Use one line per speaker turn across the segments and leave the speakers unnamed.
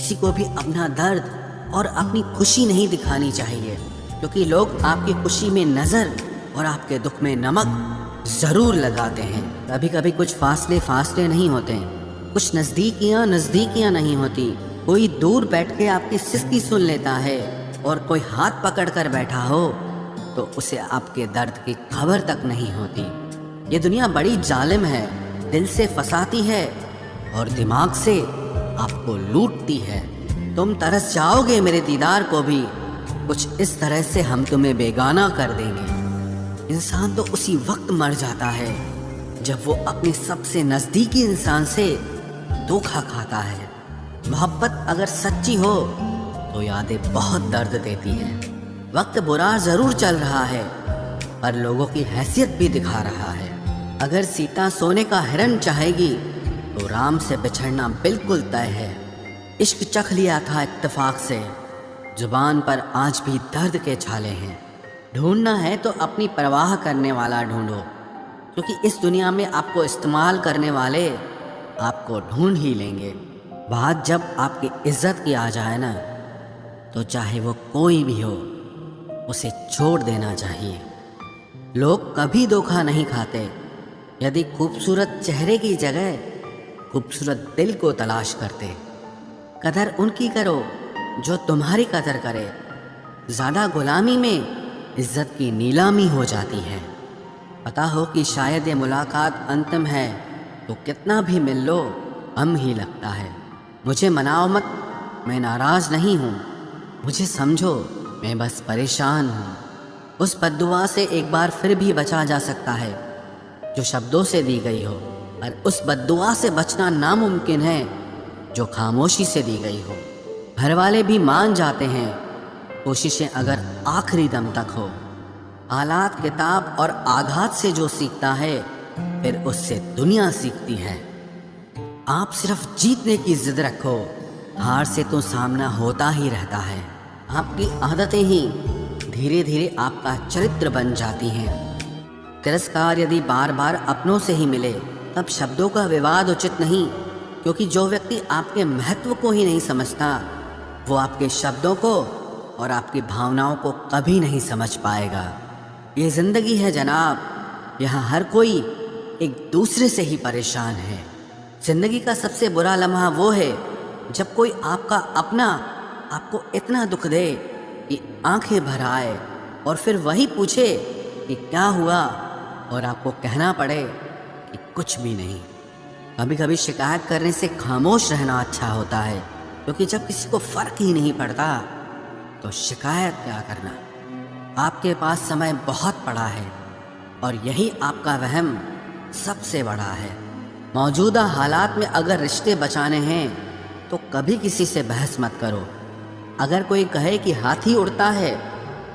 किसी को भी अपना दर्द और अपनी खुशी नहीं दिखानी चाहिए, क्योंकि लोग आपकी खुशी में नज़र और आपके दुख में नमक ज़रूर लगाते हैं। कभी कभी कुछ फासले नहीं होते, कुछ नज़दीकियाँ नहीं होती। कोई दूर बैठ के आपकी सिसकी सुन लेता है और कोई हाथ पकड़ कर बैठा हो तो उसे आपके दर्द की खबर तक नहीं होती। ये दुनिया बड़ी जालिम है, दिल से फंसाती है और दिमाग से आपको लूटती है। तुम तरस जाओगे मेरे दीदार को भी, कुछ इस तरह से हम तुम्हें बेगाना कर देंगे। इंसान तो उसी वक्त मर जाता है जब वो अपने सबसे नज़दीकी इंसान से धोखा खाता है। मोहब्बत अगर सच्ची हो तो यादें बहुत दर्द देती हैं। वक्त बुरा ज़रूर चल रहा है पर लोगों की हैसियत भी दिखा रहा है। अगर सीता सोने का हिरन चाहेगी तो राम से बिछड़ना बिल्कुल तय है। इश्क चख लिया था इत्तेफाक से, जुबान पर आज भी दर्द के छाले हैं। ढूंढना है तो अपनी परवाह करने वाला ढूंढो, क्योंकि इस दुनिया में आपको इस्तेमाल करने वाले आपको ढूंढ ही लेंगे। बात जब आपकी इज्जत की आ जाए ना, तो चाहे वो कोई भी हो उसे छोड़ देना चाहिए। लोग कभी धोखा नहीं खाते। यदि खूबसूरत चेहरे की जगह खूबसूरत दिल को तलाश करते। कदर उनकी करो जो तुम्हारी कदर करे। ज़्यादा गुलामी में इज्जत की नीलामी हो जाती है। पता हो कि शायद ये मुलाकात अंतिम है तो कितना भी मिल लो हम ही लगता है। मुझे मनाओ मत, मैं नाराज़ नहीं हूँ। मुझे समझो, मैं बस परेशान हूँ। उस बद्दुआ से एक बार फिर भी बचा जा सकता है जो शब्दों से दी गई हो, और उस बद्दुआ से बचना नामुमकिन है जो खामोशी से दी गई हो। घर वाले भी मान जाते हैं, कोशिशें अगर आखिरी दम तक हो। हालात, किताब और आघात से जो सीखता है फिर उससे दुनिया सीखती है। आप सिर्फ जीतने की जिद रखो, हार से तो सामना होता ही रहता है। आपकी आदतें ही धीरे धीरे आपका चरित्र बन जाती हैं। तिरस्कार यदि बार बार अपनों से ही मिले तब शब्दों का विवाद उचित नहीं, क्योंकि जो व्यक्ति आपके महत्व को ही नहीं समझता वो आपके शब्दों को और आपकी भावनाओं को कभी नहीं समझ पाएगा। ये ज़िंदगी है जनाब, यहाँ हर कोई एक दूसरे से ही परेशान है। ज़िंदगी का सबसे बुरा लम्हा वो है जब कोई आपका अपना आपको इतना दुख दे कि आंखें भर आए और फिर वही पूछे कि क्या हुआ, और आपको कहना पड़े कि कुछ भी नहीं। कभी कभी शिकायत करने से खामोश रहना अच्छा होता है, क्योंकि जब किसी को फ़र्क ही नहीं पड़ता तो शिकायत क्या करना। आपके पास समय बहुत पड़ा है और यही आपका वहम सबसे बड़ा है। मौजूदा हालात में अगर रिश्ते बचाने हैं तो कभी किसी से बहस मत करो। अगर कोई कहे कि हाथी उड़ता है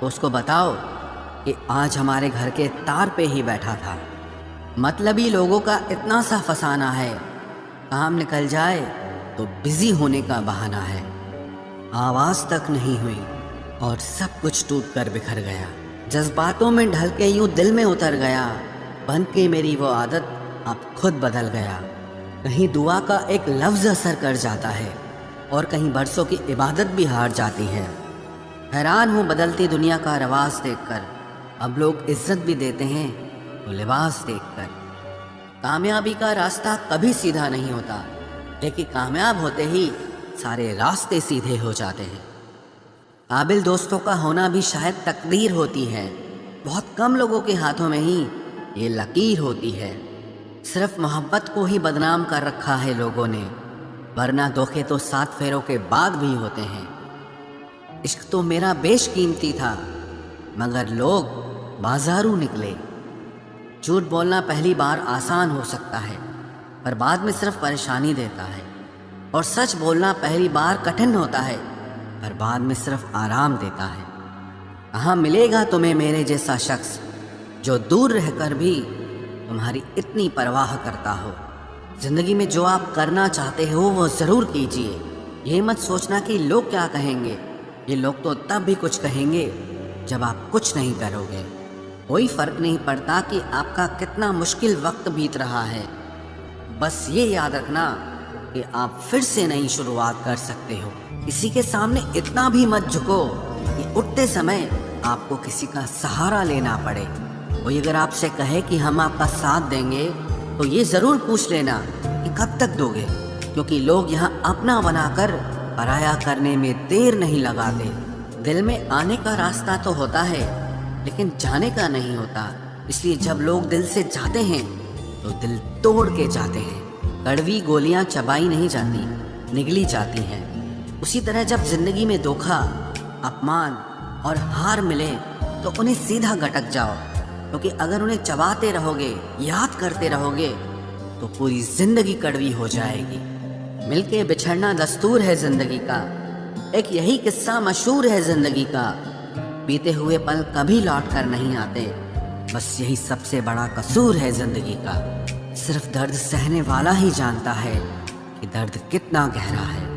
तो उसको बताओ कि आज हमारे घर के तार पे ही बैठा था। मतलबी लोगों का इतना सा फसाना है, काम निकल जाए तो बिजी होने का बहाना है। आवाज़ तक नहीं हुई और सब कुछ टूट कर बिखर गया। जज्बातों में ढल के यूं दिल में उतर गया, बन के मेरी वो आदत अब खुद बदल गया। कहीं दुआ का एक लफ्ज़ असर कर जाता है और कहीं बरसों की इबादत भी हार जाती है। हैरान हूँ बदलती दुनिया का रवाज देखकर। अब लोग इज्जत भी देते हैं तो लिबास देखकर। कामयाबी का रास्ता कभी सीधा नहीं होता, लेकिन कामयाब होते ही सारे रास्ते सीधे हो जाते हैं। काबिल दोस्तों का होना भी शायद तकदीर होती है। बहुत कम लोगों के हाथों में ही ये लकीर होती है। सिर्फ मोहब्बत को ही बदनाम कर रखा है लोगों ने, वरना धोखे तो 7 फेरों के बाद भी होते हैं। इश्क तो मेरा बेशकीमती था मगर लोग बाजारू निकले। झूठ बोलना पहली बार आसान हो सकता है पर बाद में सिर्फ परेशानी देता है, और सच बोलना पहली बार कठिन होता है पर बाद में सिर्फ आराम देता है। कहाँ मिलेगा तुम्हें मेरे जैसा शख्स जो दूर रहकर भी तुम्हारी इतनी परवाह करता हो। ज़िंदगी में जो आप करना चाहते हो वो ज़रूर कीजिए। ये मत सोचना कि लोग क्या कहेंगे। ये लोग तो तब भी कुछ कहेंगे जब आप कुछ नहीं करोगे। कोई फ़र्क नहीं पड़ता कि आपका कितना मुश्किल वक्त बीत रहा है। बस ये याद रखना कि आप फिर से नई शुरुआत कर सकते हो। किसी के सामने इतना भी मत झुको कि उठते समय आपको किसी का सहारा लेना पड़े। कोई अगर आपसे कहे कि हम आपका साथ देंगे तो ये ज़रूर पूछ लेना कि कब तक दोगे, क्योंकि लोग यहाँ अपना बनाकर पराया करने में देर नहीं लगाते। दिल में आने का रास्ता तो होता है लेकिन जाने का नहीं होता, इसलिए जब लोग दिल से जाते हैं तो दिल तोड़ के जाते हैं। कड़वी गोलियां चबाई नहीं जाती, निगली जाती हैं। उसी तरह जब जिंदगी में धोखा, अपमान और हार मिले तो उन्हें सीधा गटक जाओ, क्योंकि अगर उन्हें चबाते रहोगे, याद करते रहोगे तो पूरी जिंदगी कड़वी हो जाएगी। मिलके बिछड़ना दस्तूर है जिंदगी का, एक यही किस्सा मशहूर है जिंदगी का। बीते हुए पल कभी लौट कर नहीं आते, बस यही सबसे बड़ा कसूर है जिंदगी का। सिर्फ दर्द सहने वाला ही जानता है कि दर्द कितना गहरा है।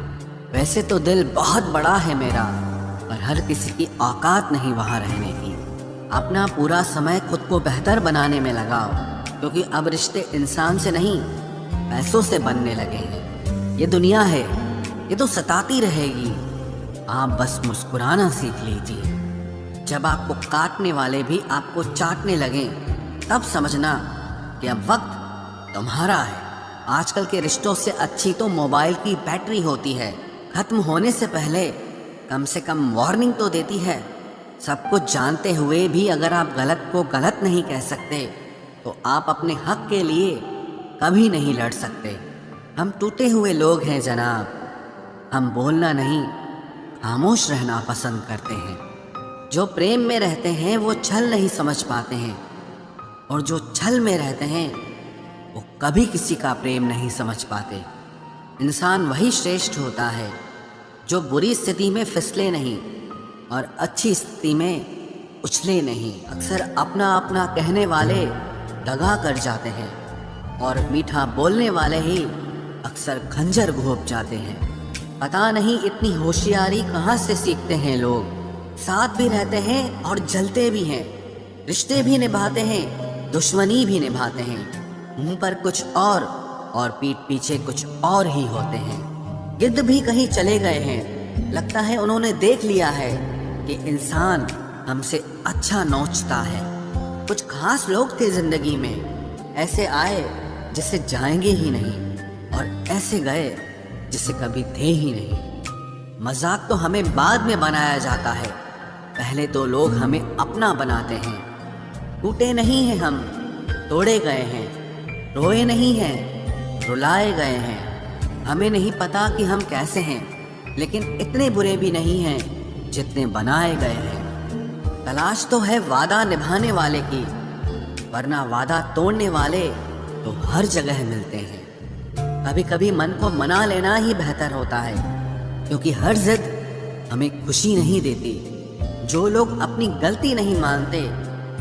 वैसे तो दिल बहुत बड़ा है मेरा, पर हर किसी की औकात नहीं वहाँ रहने की। अपना पूरा समय खुद को बेहतर बनाने में लगाओ, क्योंकि अब रिश्ते इंसान से नहीं पैसों से बनने लगे हैं। ये दुनिया है, ये तो सताती रहेगी, आप बस मुस्कुराना सीख लीजिए। जब आपको काटने वाले भी आपको चाटने लगें, तब समझना कि अब वक्त तुम्हारा है। आजकल के रिश्तों से अच्छी तो मोबाइल की बैटरी होती है, खत्म होने से पहले कम से कम वार्निंग तो देती है। सब कुछ जानते हुए भी अगर आप गलत को गलत नहीं कह सकते तो आप अपने हक के लिए कभी नहीं लड़ सकते। हम टूटे हुए लोग हैं जनाब, हम बोलना नहीं खामोश रहना पसंद करते हैं। जो प्रेम में रहते हैं वो छल नहीं समझ पाते हैं, और जो छल में रहते हैं वो कभी किसी का प्रेम नहीं समझ पाते। इंसान वही श्रेष्ठ होता है जो बुरी स्थिति में फिसले नहीं और अच्छी स्थिति में उछले नहीं। अक्सर अपना अपना कहने वाले दगा कर जाते हैं, और मीठा बोलने वाले ही अक्सर खंजर घोंप जाते हैं। पता नहीं इतनी होशियारी कहाँ से सीखते हैं लोग। साथ भी रहते हैं और जलते भी हैं, रिश्ते भी निभाते हैं, दुश्मनी भी निभाते हैं। मुंह पर कुछ और पीठ पीछे कुछ और ही होते हैं। गिद्ध भी कहीं चले गए हैं, लगता है उन्होंने देख लिया है कि इंसान हमसे अच्छा नोचता है। कुछ खास लोग थे जिंदगी में, ऐसे आए जिससे जाएंगे ही नहीं, और ऐसे गए जिससे कभी थे ही नहीं। मजाक तो हमें बाद में बनाया जाता है, पहले तो लोग हमें अपना बनाते हैं। टूटे नहीं हैं हम, तोड़े गए हैं। रोए नहीं हैं, रुलाए गए हैं। हमें नहीं पता कि हम कैसे हैं, लेकिन इतने बुरे भी नहीं हैं जितने बनाए गए हैं। तलाश तो है वादा निभाने वाले की, वरना वादा तोड़ने वाले तो हर जगह मिलते हैं। कभी कभी मन को मना लेना ही बेहतर होता है, क्योंकि हर जिद हमें खुशी नहीं देती। जो लोग अपनी गलती नहीं मानते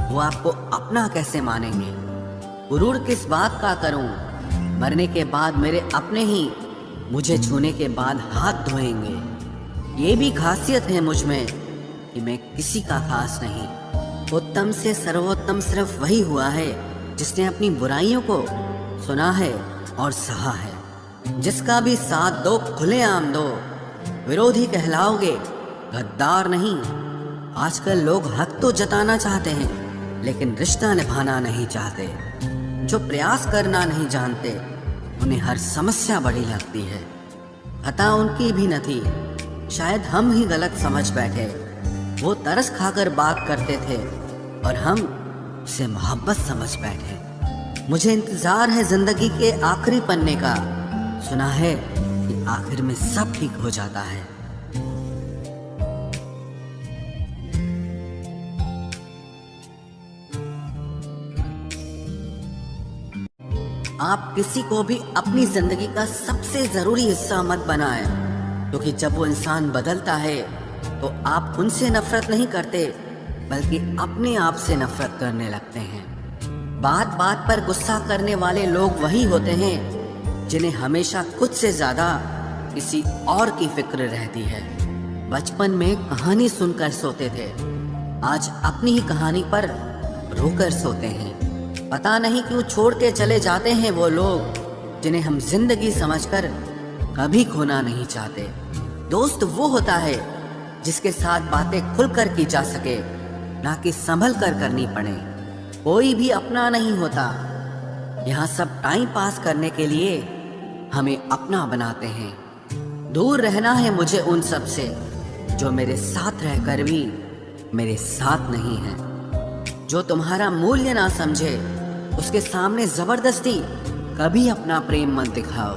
वो आपको अपना कैसे मानेंगे। गुरूर किस बात का करूं, मरने के बाद मेरे अपने ही मुझे छूने के बाद हाथ धोएंगे। ये भी खासियत है मुझ में कि मैं किसी का खास नहीं। उत्तम से सर्वोत्तम सिर्फ वही हुआ है जिसने अपनी बुराइयों को सुना है और सहा है। जिसका भी साथ दो खुलेआम दो, विरोधी कहलाओगे, गद्दार नहीं। आजकल लोग हक तो जताना चाहते हैं लेकिन रिश्ता निभाना नहीं चाहते। जो प्रयास करना नहीं जानते उन्हें हर समस्या बड़ी लगती है। खता उनकी भी न थी, शायद हम ही गलत समझ बैठे। वो तरस खाकर बात करते थे और हम उसे मोहब्बत समझ बैठे। मुझे इंतजार है जिंदगी के आखिरी पन्ने का, सुना है कि आखिर में सब ठीक हो जाता है। आप किसी को भी अपनी जिंदगी का सबसे जरूरी हिस्सा मत बनाएं, क्योंकि जब वो इंसान बदलता है तो आप उनसे नफरत नहीं करते बल्कि अपने आप से नफरत करने लगते हैं। बात बात पर गुस्सा करने वाले लोग वही होते हैं जिन्हें हमेशा खुद से ज्यादा किसी और की फिक्र रहती है। बचपन में कहानी सुनकर सोते थे, आज अपनी ही कहानी पर रोकर सोते हैं। पता नहीं क्यों छोड़ के चले जाते हैं वो लोग जिन्हें हम जिंदगी समझकर कभी खोना नहीं चाहते। दोस्त वो होता है जिसके साथ बातें खुलकर की जा सके, ना कि संभल कर करनी पड़े। कोई भी अपना नहीं होता। यहाँ सब टाइम पास करने के लिए हमें अपना बनाते हैं। दूर रहना है मुझे उन सब से जो मेरे साथ रहकर भी मेरे साथ नहीं है। जो तुम्हारा मूल्य ना समझे उसके सामने जबरदस्ती कभी अपना प्रेम मत दिखाओ।